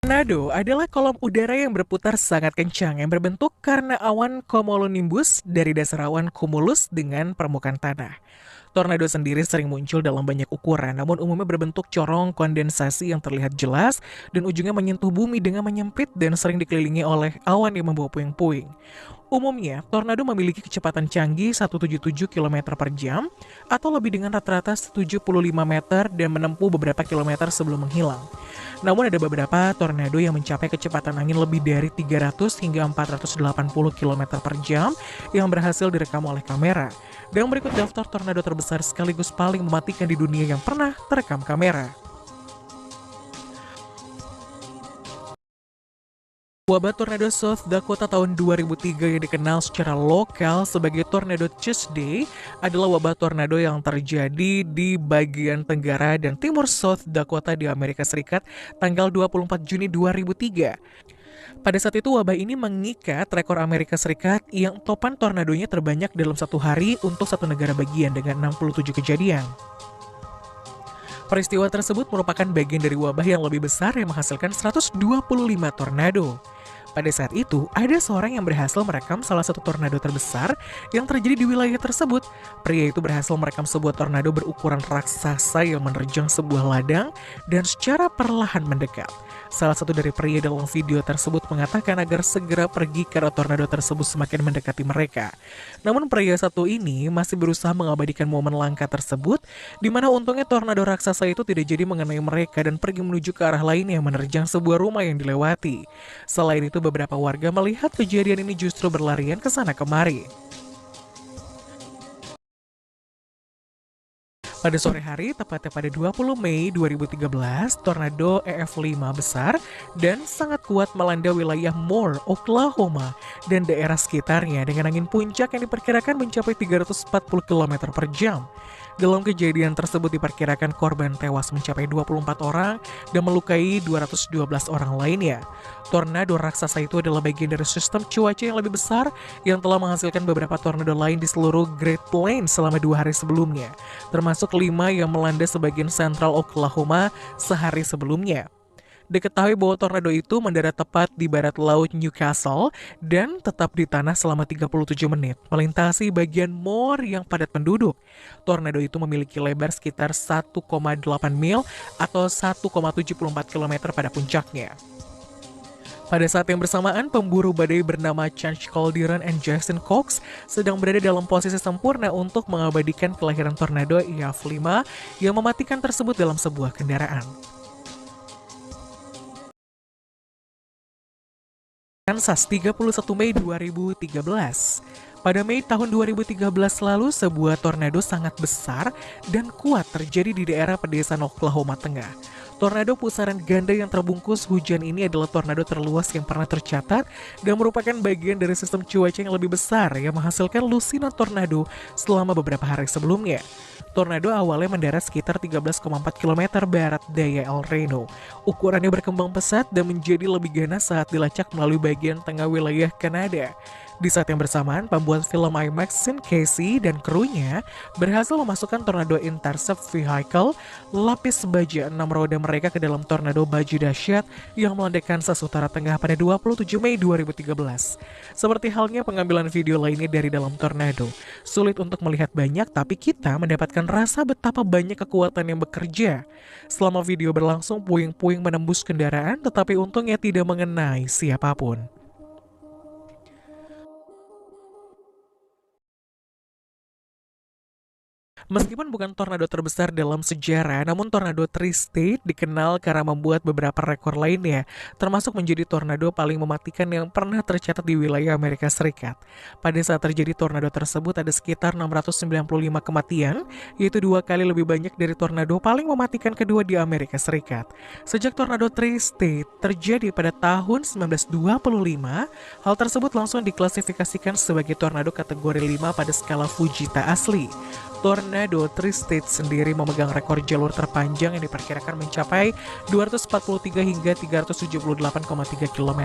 Tornado adalah kolom udara yang berputar sangat kencang yang berbentuk karena awan cumulonimbus dari dasar awan cumulus dengan permukaan tanah. Tornado sendiri sering muncul dalam banyak ukuran, namun umumnya berbentuk corong kondensasi yang terlihat jelas dan ujungnya menyentuh bumi dengan menyempit dan sering dikelilingi oleh awan yang membawa puing-puing. Umumnya, tornado memiliki kecepatan canggih 177 km per jam atau lebih dengan rata-rata 75 meter dan menempuh beberapa kilometer sebelum menghilang. Namun ada beberapa tornado yang mencapai kecepatan angin lebih dari 300 hingga 480 km per jam yang berhasil direkam oleh kamera. Dan berikut daftar tornado terbesar sekaligus paling mematikan di dunia yang pernah terekam kamera. Wabah tornado South Dakota tahun 2003 yang dikenal secara lokal sebagai Tornado Tuesday adalah wabah tornado yang terjadi di bagian tenggara dan timur South Dakota di Amerika Serikat tanggal 24 Juni 2003. Pada saat itu wabah ini mengikat rekor Amerika Serikat yang topan tornadonya terbanyak dalam satu hari untuk satu negara bagian dengan 67 kejadian. Peristiwa tersebut merupakan bagian dari wabah yang lebih besar yang menghasilkan 125 tornado. Pada saat itu, ada seorang yang berhasil merekam salah satu tornado terbesar yang terjadi di wilayah tersebut. Pria itu berhasil merekam sebuah tornado berukuran raksasa yang menerjang sebuah ladang dan secara perlahan mendekat. Salah satu dari pria dalam video tersebut mengatakan agar segera pergi karena tornado tersebut semakin mendekati mereka. Namun pria satu ini masih berusaha mengabadikan momen langka tersebut, di mana untungnya tornado raksasa itu tidak jadi mengenai mereka dan pergi menuju ke arah lain yang menerjang sebuah rumah yang dilewati. Selain itu, beberapa warga melihat kejadian ini justru berlarian ke sana kemari. Pada sore hari, tepatnya pada 20 Mei 2013, tornado EF5 besar dan sangat kuat melanda wilayah Moore, Oklahoma, dan daerah sekitarnya dengan angin puncak yang diperkirakan mencapai 340 km per jam. Dalam kejadian tersebut diperkirakan korban tewas mencapai 24 orang dan melukai 212 orang lainnya. Tornado raksasa itu adalah bagian dari sistem cuaca yang lebih besar yang telah menghasilkan beberapa tornado lain di seluruh Great Plains selama 2 hari sebelumnya, termasuk 5 yang melanda sebagian sentral Oklahoma sehari sebelumnya. Diketahui bahwa tornado itu mendarat tepat di barat laut Newcastle dan tetap di tanah selama 37 menit, melintasi bagian Moore yang padat penduduk. Tornado itu memiliki lebar sekitar 1,8 mil atau 1,74 km pada puncaknya. Pada saat yang bersamaan, pemburu badai bernama Chance Calderon and Jason Cox sedang berada dalam posisi sempurna untuk mengabadikan kelahiran tornado EF5 yang mematikan tersebut dalam sebuah kendaraan. Kansas, 31 Mei 2013. Pada Mei tahun 2013 lalu, sebuah tornado sangat besar dan kuat terjadi di daerah pedesaan Oklahoma Tengah. Tornado pusaran ganda yang terbungkus hujan ini adalah tornado terluas yang pernah tercatat dan merupakan bagian dari sistem cuaca yang lebih besar yang menghasilkan lusinan tornado selama beberapa hari sebelumnya. Tornado awalnya mendarat sekitar 13,4 km barat daya El Reno. Ukurannya berkembang pesat dan menjadi lebih ganas saat dilacak melalui bagian tengah wilayah Kanada. Di saat yang bersamaan, pembuat film IMAX Sean Casey dan krunya berhasil memasukkan tornado intercept vehicle lapis baja 6 roda mereka ke dalam tornado baju dahsyat yang melanda Kansas Utara Tengah pada 27 Mei 2013. Seperti halnya pengambilan video lainnya dari dalam tornado, sulit untuk melihat banyak tapi kita mendapatkan rasa betapa banyak kekuatan yang bekerja. Selama video berlangsung, puing-puing menembus kendaraan tetapi untungnya tidak mengenai siapapun. Meskipun bukan tornado terbesar dalam sejarah, namun tornado Tri-State dikenal karena membuat beberapa rekor lainnya, termasuk menjadi tornado paling mematikan yang pernah tercatat di wilayah Amerika Serikat. Pada saat terjadi tornado tersebut ada sekitar 695 kematian, yaitu 2 kali lebih banyak dari tornado paling mematikan kedua di Amerika Serikat. Sejak tornado Tri-State terjadi pada tahun 1925, hal tersebut langsung diklasifikasikan sebagai tornado kategori 5 pada skala Fujita asli. Tornado Tri-State sendiri memegang rekor jalur terpanjang yang diperkirakan mencapai 243 hingga 378,3 km.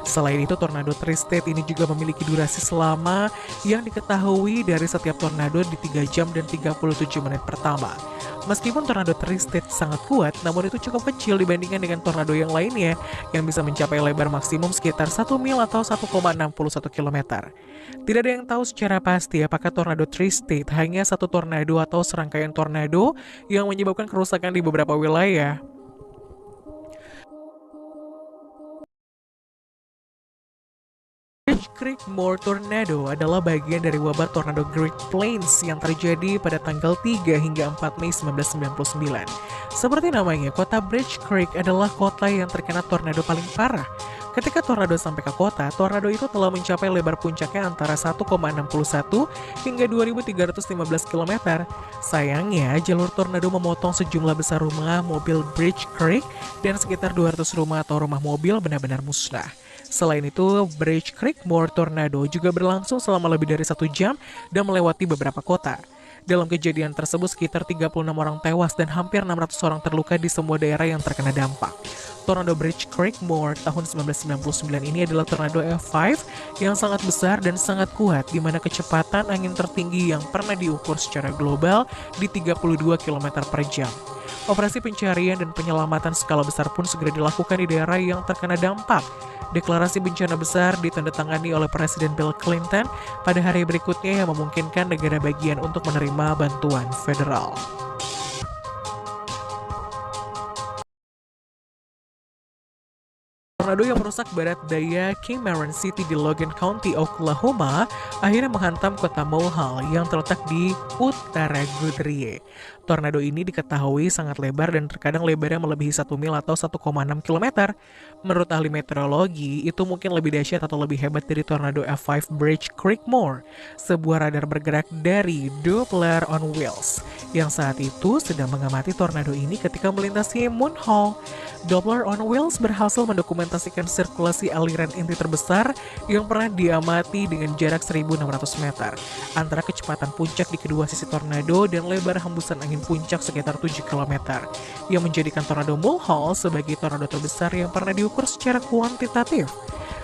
Selain itu, Tornado Tri-State ini juga memiliki durasi selama yang diketahui dari setiap tornado di 3 jam dan 37 menit pertama. Meskipun tornado Tri-State sangat kuat, namun itu cukup kecil dibandingkan dengan tornado yang lainnya yang bisa mencapai lebar maksimum sekitar 1 mil atau 1,61 km. Tidak ada yang tahu secara pasti apakah tornado Tri-State hanya satu tornado atau serangkaian tornado yang menyebabkan kerusakan di beberapa wilayah. Bridge Creek Moor Tornado adalah bagian dari wabah tornado Great Plains yang terjadi pada tanggal 3 hingga 4 Mei 1999. Seperti namanya, kota Bridge Creek adalah kota yang terkena tornado paling parah. Ketika tornado sampai ke kota, tornado itu telah mencapai lebar puncaknya antara 1,61 hingga 2.315 km. Sayangnya, jalur tornado memotong sejumlah besar rumah mobil Bridge Creek dan sekitar 200 rumah atau rumah mobil benar-benar musnah. Selain itu, Bridge Creek Moor Tornado juga berlangsung selama lebih dari 1 jam dan melewati beberapa kota. Dalam kejadian tersebut, sekitar 36 orang tewas dan hampir 600 orang terluka di semua daerah yang terkena dampak. Tornado Bridge Creek Moor tahun 1999 ini adalah tornado F5 yang sangat besar dan sangat kuat, di mana kecepatan angin tertinggi yang pernah diukur secara global di 32 km per jam. Operasi pencarian dan penyelamatan skala besar pun segera dilakukan di daerah yang terkena dampak. Deklarasi bencana besar ditandatangani oleh Presiden Bill Clinton pada hari berikutnya yang memungkinkan negara bagian untuk menerima bantuan federal. Tornado yang merusak barat daya Cameron City di Logan County, Oklahoma, akhirnya menghantam kota Mulhall yang terletak di utara Guthrie. Tornado ini diketahui sangat lebar dan terkadang lebarnya melebihi 1 mil atau 1,6 km. Menurut ahli meteorologi, itu mungkin lebih dahsyat atau lebih hebat dari tornado F5 Bridge Creek Moor, sebuah radar bergerak dari Doppler on Wheels, yang saat itu sedang mengamati tornado ini ketika melintasi Mulhall. Doppler on Wheels berhasil mendokumentasikan sirkulasi aliran inti terbesar yang pernah diamati dengan jarak 1.600 meter antara kecepatan puncak di kedua sisi tornado dan lebar hembusan angin puncak sekitar 7 km, yang menjadikan tornado Mulhall sebagai tornado terbesar yang pernah diukur secara kuantitatif.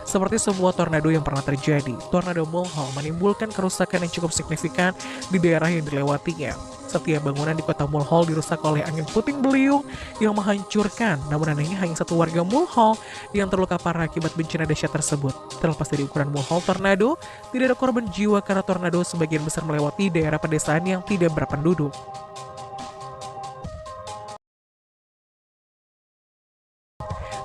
Seperti semua tornado yang pernah terjadi, tornado Mulhall menimbulkan kerusakan yang cukup signifikan di daerah yang dilewatinya. Setiap bangunan di kota Mulhall dirusak oleh angin puting beliung yang menghancurkan, namun anehnya hanya satu warga Mulhall yang terluka parah akibat bencana dahsyat tersebut. Terlepas dari ukuran Mulhall tornado, tidak ada korban jiwa karena tornado sebagian besar melewati daerah pedesaan yang tidak berpenduduk.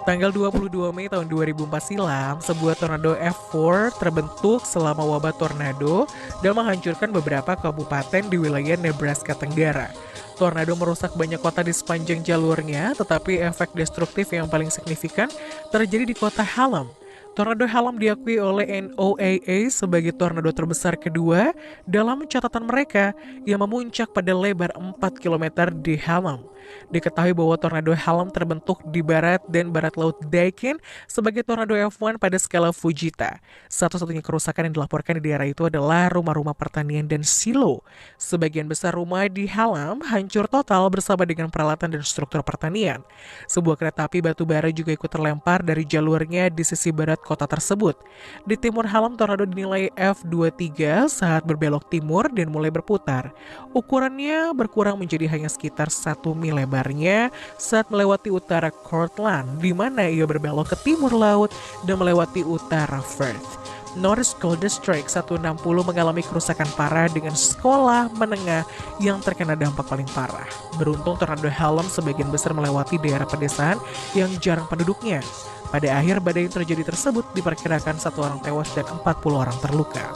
Tanggal 22 Mei tahun 2004 silam, sebuah tornado F4 terbentuk selama wabah tornado dan menghancurkan beberapa kabupaten di wilayah Nebraska Tenggara. Tornado merusak banyak kota di sepanjang jalurnya, tetapi efek destruktif yang paling signifikan terjadi di kota Hallam. Tornado Hallam diakui oleh NOAA sebagai tornado terbesar kedua dalam catatan mereka yang memuncak pada lebar 4 km di Hallam. Diketahui bahwa tornado Hallam terbentuk di barat dan barat laut Daikin sebagai tornado F1 pada skala Fujita. Satu-satunya kerusakan yang dilaporkan di daerah itu adalah rumah-rumah pertanian dan silo. Sebagian besar rumah di Hallam hancur total bersama dengan peralatan dan struktur pertanian. Sebuah kereta api batu bara juga ikut terlempar dari jalurnya di sisi barat kota tersebut. Di timur Hallam, tornado dinilai F23 saat berbelok timur dan mulai berputar. Ukurannya berkurang menjadi hanya sekitar 1 mil lebarnya saat melewati utara Cortland, di mana ia berbelok ke timur laut dan melewati utara Firth. North School District 160 mengalami kerusakan parah dengan sekolah menengah yang terkena dampak paling parah. Beruntung tornado Hallam sebagian besar melewati daerah pedesaan yang jarang penduduknya. Pada akhir badai yang terjadi tersebut diperkirakan 1 orang tewas dan 40 orang terluka.